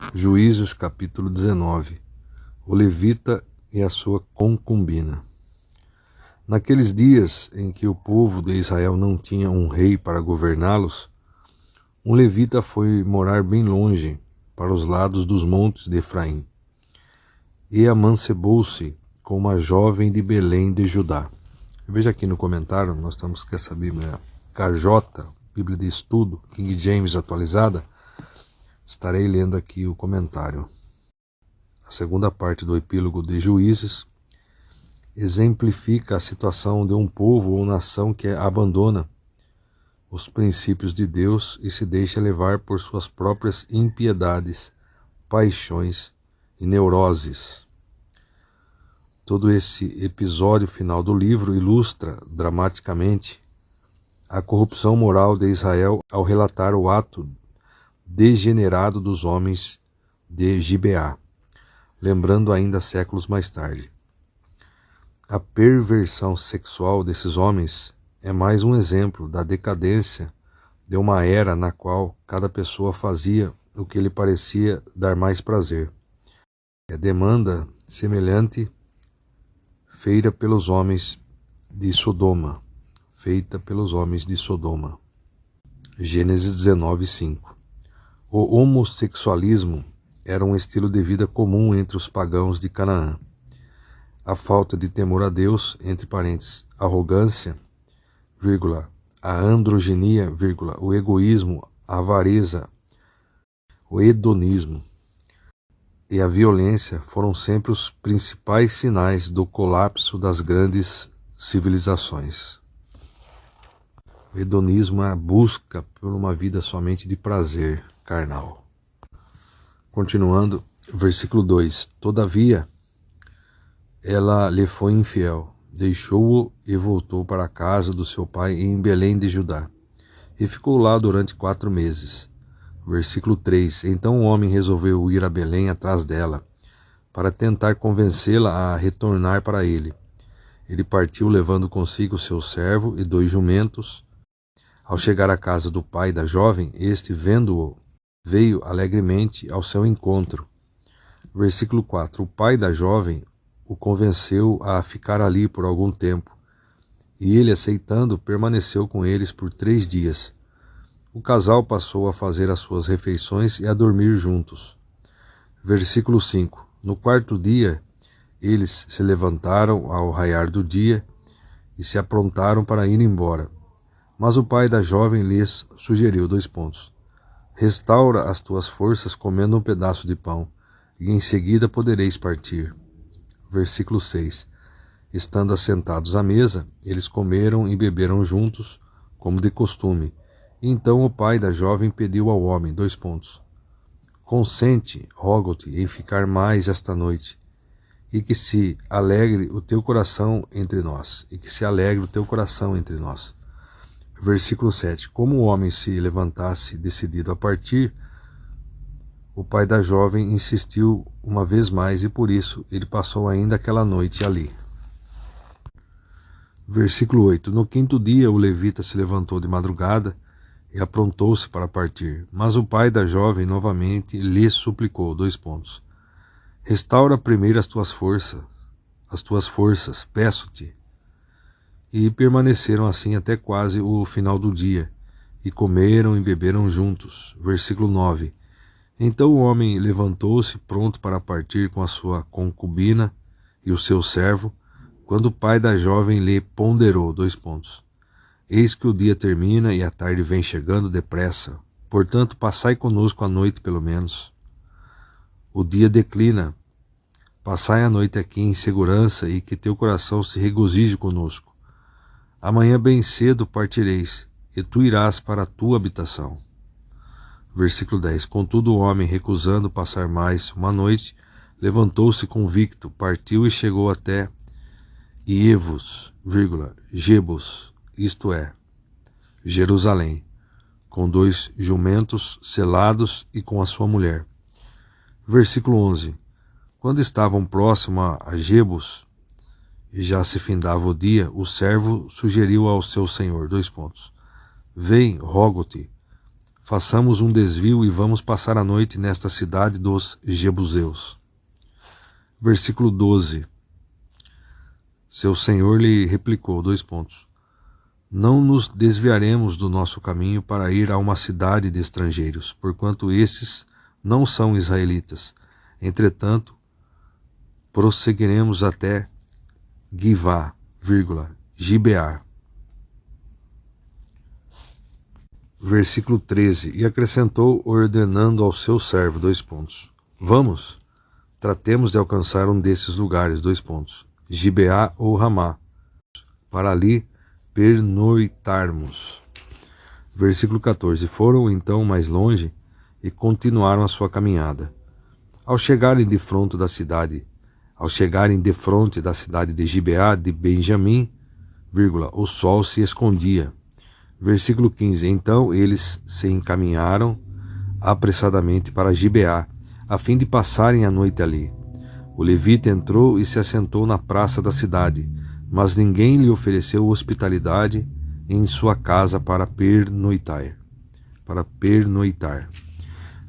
Juízes capítulo 19. O levita e a sua concubina. Naqueles dias em que o povo de Israel não tinha um rei para governá-los, um levita foi morar bem longe, para os lados dos montes de Efraim, e amancebou-se com uma jovem de Belém de Judá. Veja aqui no comentário, nós estamos com essa Bíblia KJ, Bíblia de Estudo, King James atualizada. Estarei lendo aqui o comentário. A segunda parte do epílogo de Juízes exemplifica a situação de um povo ou nação que abandona os princípios de Deus e se deixa levar por suas próprias impiedades, paixões e neuroses. Todo esse episódio final do livro ilustra dramaticamente a corrupção moral de Israel ao relatar o ato degenerado dos homens de Gibeá, lembrando ainda séculos mais tarde. A perversão sexual desses homens é mais um exemplo da decadência de uma era na qual cada pessoa fazia o que lhe parecia dar mais prazer. É demanda semelhante feita pelos homens de Sodoma. Gênesis 19:5. O homossexualismo era um estilo de vida comum entre os pagãos de Canaã. A falta de temor a Deus, entre parênteses, arrogância, a androginia, o egoísmo, a avareza, o hedonismo e a violência foram sempre os principais sinais do colapso das grandes civilizações. O hedonismo é a busca por uma vida somente de prazer carnal. Continuando, versículo 2. Todavia, ela lhe foi infiel, deixou-o e voltou para a casa do seu pai em Belém de Judá, e ficou lá durante 4 meses. Versículo 3. Então o homem resolveu ir a Belém atrás dela, para tentar convencê-la a retornar para ele. Ele partiu levando consigo seu servo e 2 jumentos. Ao chegar à casa do pai da jovem, este, vendo-o, veio alegremente ao seu encontro. Versículo 4. O pai da jovem o convenceu a ficar ali por algum tempo, e ele, aceitando, permaneceu com eles por 3 dias. O casal passou a fazer as suas refeições e a dormir juntos. Versículo 5. No 4º dia, eles se levantaram ao raiar do dia e se aprontaram para ir embora. Mas o pai da jovem lhes sugeriu 2 pontos. Restaura as tuas forças comendo um pedaço de pão, e em seguida podereis partir. Versículo 6. Estando assentados à mesa, eles comeram e beberam juntos, como de costume. Então o pai da jovem pediu ao homem 2 pontos. Consente, rogo-te, em ficar mais esta noite, e que se alegre o teu coração entre nós. Versículo 7. Como o homem se levantasse decidido a partir, o pai da jovem insistiu uma vez mais e por isso ele passou ainda aquela noite ali. Versículo 8. No 5º dia o levita se levantou de madrugada e aprontou-se para partir. Mas o pai da jovem novamente lhe suplicou 2 pontos. Restaura primeiro as tuas forças, peço-te. E permaneceram assim até quase o final do dia, e comeram e beberam juntos. Versículo 9. Então o homem levantou-se pronto para partir com a sua concubina e o seu servo, quando o pai da jovem lhe ponderou 2 pontos. Eis que o dia termina e a tarde vem chegando depressa, portanto passai conosco a noite pelo menos. O dia declina, passai a noite aqui em segurança e que teu coração se regozije conosco. Amanhã bem cedo partireis, e tu irás para a tua habitação. Versículo 10. Contudo o homem, recusando passar mais uma noite, levantou-se convicto, partiu e chegou até Gebus, isto é, Jerusalém, com 2 jumentos selados e com a sua mulher. Versículo 11. Quando estavam próximos a Gebus, e já se findava o dia, o servo sugeriu ao seu senhor 2 pontos. Vem, rogo-te, façamos um desvio e vamos passar a noite nesta cidade dos Jebuseus. Versículo 12. Seu senhor lhe replicou, não nos desviaremos do nosso caminho para ir a uma cidade de estrangeiros, porquanto esses não são israelitas. Entretanto, prosseguiremos até Givá, Gibeá. Versículo 13. E acrescentou, ordenando ao seu servo, vamos, tratemos de alcançar um desses lugares, Gibeá ou Ramá, para ali pernoitarmos. Versículo 14. Foram então mais longe e continuaram a sua caminhada. Ao chegarem defronte da cidade de Gibeá de Benjamim, o sol se escondia. Versículo 15. Então eles se encaminharam apressadamente para Gibeá, a fim de passarem a noite ali. O levita entrou e se assentou na praça da cidade, mas ninguém lhe ofereceu hospitalidade em sua casa para pernoitar.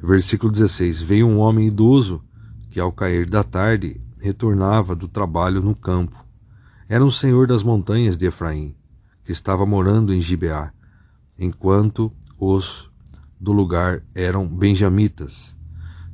Versículo 16. Veio um homem idoso que, ao cair da tarde, retornava do trabalho no campo. Era um senhor das montanhas de Efraim, que estava morando em Gibeá, enquanto os do lugar eram benjamitas.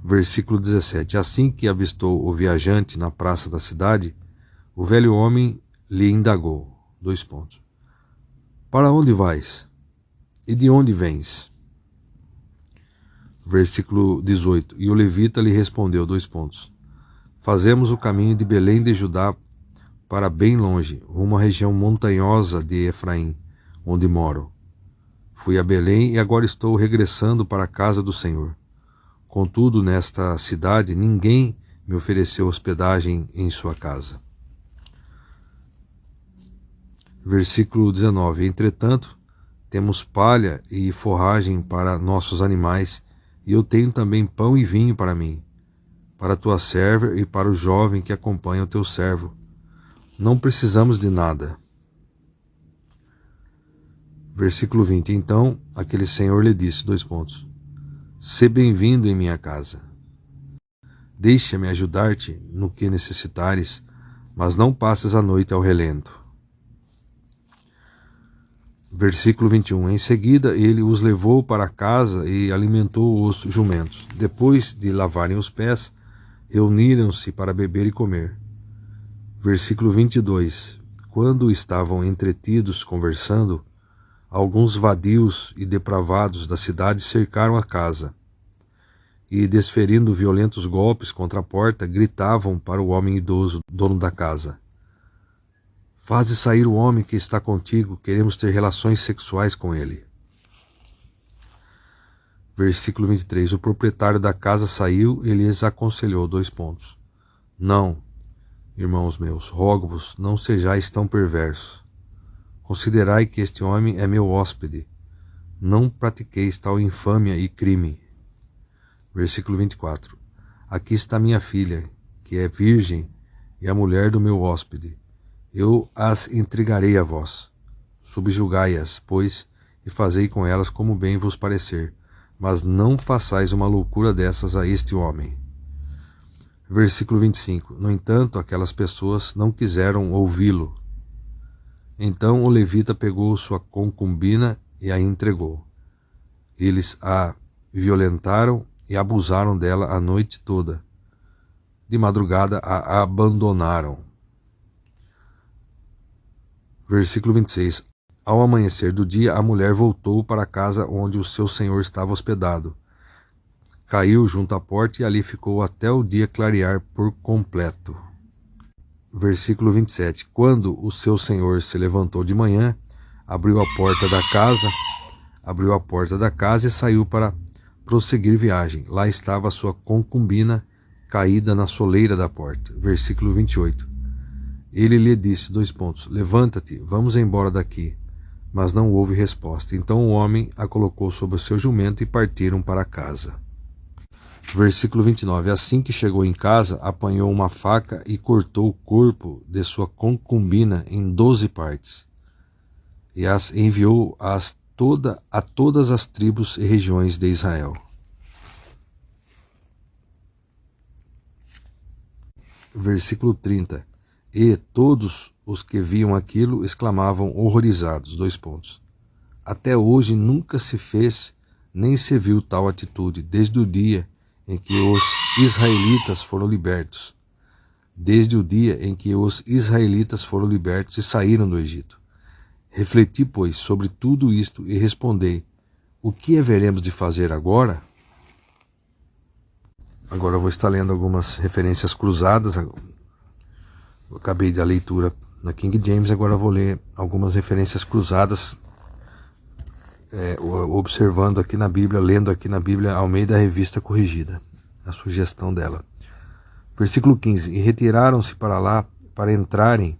Versículo 17. Assim que avistou o viajante na praça da cidade, o velho homem lhe indagou, para onde vais? E de onde vens? Versículo 18. E o levita lhe respondeu, fazemos o caminho de Belém de Judá para bem longe, rumo à região montanhosa de Efraim, onde moro. Fui a Belém e agora estou regressando para a casa do Senhor. Contudo, nesta cidade, ninguém me ofereceu hospedagem em sua casa. Versículo 19. Entretanto, temos palha e forragem para nossos animais, e eu tenho também pão e vinho para mim, para tua serva e para o jovem que acompanha o teu servo. Não precisamos de nada. Versículo 20. Então aquele senhor lhe disse, sê bem-vindo em minha casa. Deixa-me ajudar-te no que necessitares, mas não passes a noite ao relento. Versículo 21. Em seguida ele os levou para casa e alimentou os jumentos. Depois de lavarem os pés, reuniram-se para beber e comer. Versículo 22. Quando estavam entretidos conversando, alguns vadios e depravados da cidade cercaram a casa e, desferindo violentos golpes contra a porta, gritavam para o homem idoso, dono da casa: faze sair o homem que está contigo, queremos ter relações sexuais com ele. Versículo 23. O proprietário da casa saiu e lhes aconselhou, não, irmãos meus, rogo-vos, não sejais tão perversos. Considerai que este homem é meu hóspede. Não pratiqueis tal infâmia e crime. Versículo 24. Aqui está minha filha, que é virgem, e a mulher do meu hóspede. Eu as entregarei a vós. Subjugai-as, pois, e fazei com elas como bem vos parecer, mas não façais uma loucura dessas a este homem. Versículo 25. No entanto, aquelas pessoas não quiseram ouvi-lo. Então o levita pegou sua concubina e a entregou. Eles a violentaram e abusaram dela a noite toda. De madrugada a abandonaram. Versículo 26. Ao amanhecer do dia, a mulher voltou para a casa onde o seu senhor estava hospedado. Caiu junto à porta e ali ficou até o dia clarear por completo. Versículo 27. Quando o seu senhor se levantou de manhã, abriu a porta da casa e saiu para prosseguir viagem. Lá estava sua concubina caída na soleira da porta. Versículo 28. Ele lhe disse, levanta-te, vamos embora daqui. Mas não houve resposta. Então o homem a colocou sobre o seu jumento e partiram para casa. Versículo 29. Assim que chegou em casa, apanhou uma faca e cortou o corpo de sua concubina em 12 partes. E as enviou às a todas as tribos e regiões de Israel. Versículo 30. E todos os que viam aquilo exclamavam horrorizados. Até hoje nunca se fez nem se viu tal atitude, desde o dia em que os israelitas foram libertos. Desde o dia em que os israelitas foram libertos e saíram do Egito. Refleti, pois, sobre tudo isto e respondei: o que haveremos de fazer agora? Agora eu vou estar lendo algumas referências cruzadas. Eu acabei de a leitura na King James, agora eu vou ler algumas referências cruzadas, observando aqui na Bíblia, lendo aqui na Bíblia Almeida Revista Corrigida, a sugestão dela. Versículo 15. E retiraram-se para lá, para entrarem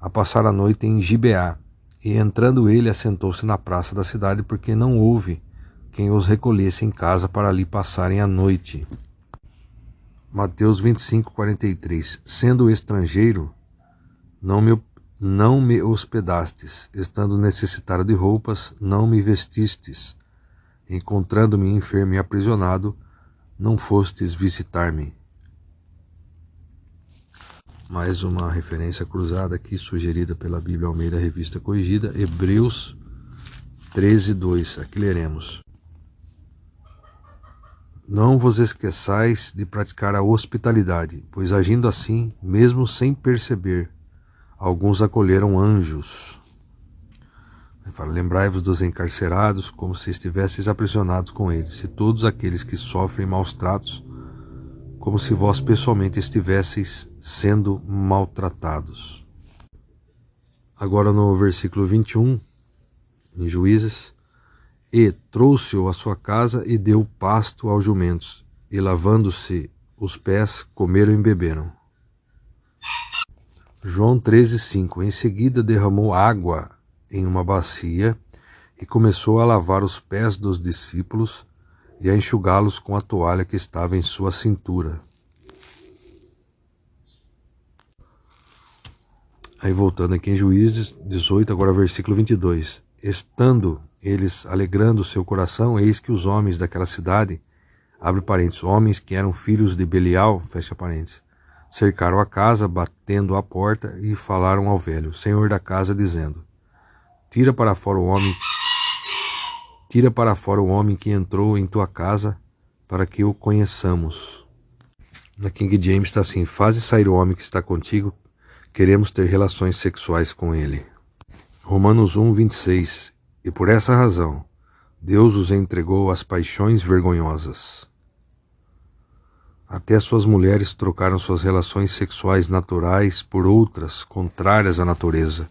a passar a noite em Gibeá. E entrando ele, assentou-se na praça da cidade, porque não houve quem os recolhesse em casa para ali passarem a noite. Mateus 25, 43. Sendo estrangeiro, não me hospedastes, estando necessitado de roupas, não me vestistes, encontrando-me enfermo e aprisionado, não fostes visitar-me. Mais uma referência cruzada aqui, sugerida pela Bíblia Almeida Revista Corrigida, Hebreus 13, 2. Aqui leremos: não vos esqueçais de praticar a hospitalidade, pois agindo assim, mesmo sem perceber, alguns acolheram anjos. Lembrai-vos dos encarcerados, como se estivesseis aprisionados com eles, e todos aqueles que sofrem maus tratos, como se vós pessoalmente estivesseis sendo maltratados. Agora no versículo 21, em Juízes: e trouxe-o à sua casa e deu pasto aos jumentos, e lavando-se os pés, comeram e beberam. João 13, 5. Em seguida derramou água em uma bacia e começou a lavar os pés dos discípulos e a enxugá-los com a toalha que estava em sua cintura. Aí voltando aqui em Juízes 18, agora versículo 22. Estando eles alegrando seu coração, eis que os homens daquela cidade, abre parênteses, homens que eram filhos de Belial, fecha parênteses, cercaram a casa, batendo à porta, e falaram ao velho, senhor da casa, dizendo: Tira para fora o homem que entrou em tua casa, para que o conheçamos. Na King James está assim: faze sair o homem que está contigo, queremos ter relações sexuais com ele. Romanos 1, 26. E por essa razão, Deus os entregou às paixões vergonhosas. Até suas mulheres trocaram suas relações sexuais naturais por outras contrárias à natureza.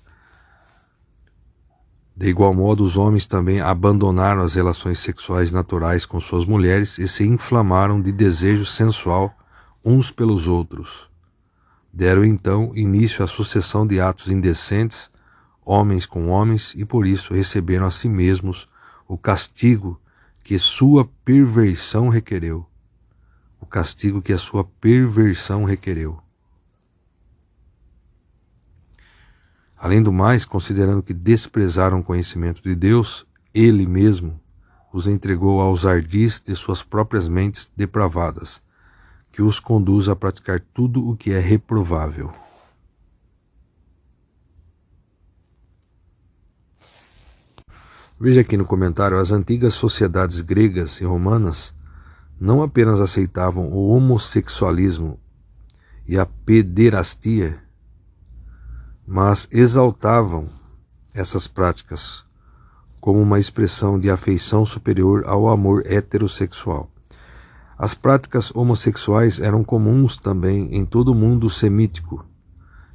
De igual modo, os homens também abandonaram as relações sexuais naturais com suas mulheres e se inflamaram de desejo sensual uns pelos outros. Deram então início à sucessão de atos indecentes, homens com homens, e por isso receberam a si mesmos o castigo que sua perversão requereu. O castigo que a sua perversão requereu. Além do mais, considerando que desprezaram o conhecimento de Deus, Ele mesmo os entregou aos ardis de suas próprias mentes depravadas, que os conduz a praticar tudo o que é reprovável. Veja aqui no comentário: as antigas sociedades gregas e romanas não apenas aceitavam o homossexualismo e a pederastia, mas exaltavam essas práticas como uma expressão de afeição superior ao amor heterossexual. As práticas homossexuais eram comuns também em todo o mundo semítico.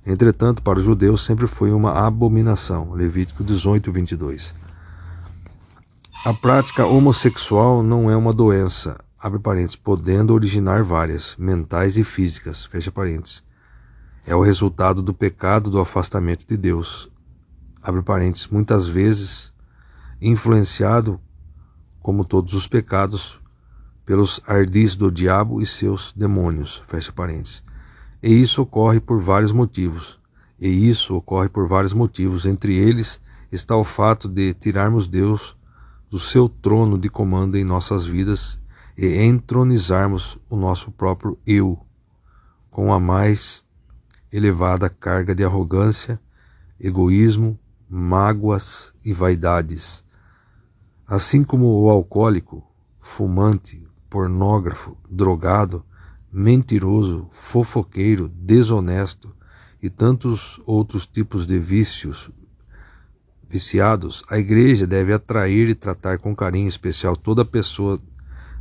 Entretanto, para os judeus sempre foi uma abominação. Levítico 18, 22. A prática homossexual não é uma doença, abre parênteses, podendo originar várias, mentais e físicas, fecha parênteses. É o resultado do pecado do afastamento de Deus, abre parênteses, muitas vezes influenciado, como todos os pecados, pelos ardis do diabo e seus demônios, fecha parênteses. E isso ocorre por vários motivos, entre eles está o fato de tirarmos Deus do seu trono de comando em nossas vidas e entronizarmos o nosso próprio eu, com a mais elevada carga de arrogância, egoísmo, mágoas e vaidades. Assim como o alcoólico, fumante, pornógrafo, drogado, mentiroso, fofoqueiro, desonesto e tantos outros tipos de viciados, a igreja deve atrair e tratar com carinho especial toda pessoa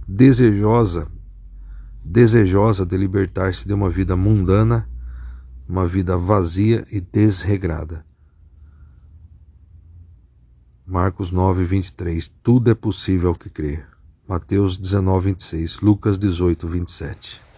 desejosa de libertar-se de uma vida mundana, uma vida vazia e desregrada. Marcos 9, 23. Tudo é possível ao que crer. Mateus 19, 26. Lucas 18, 27.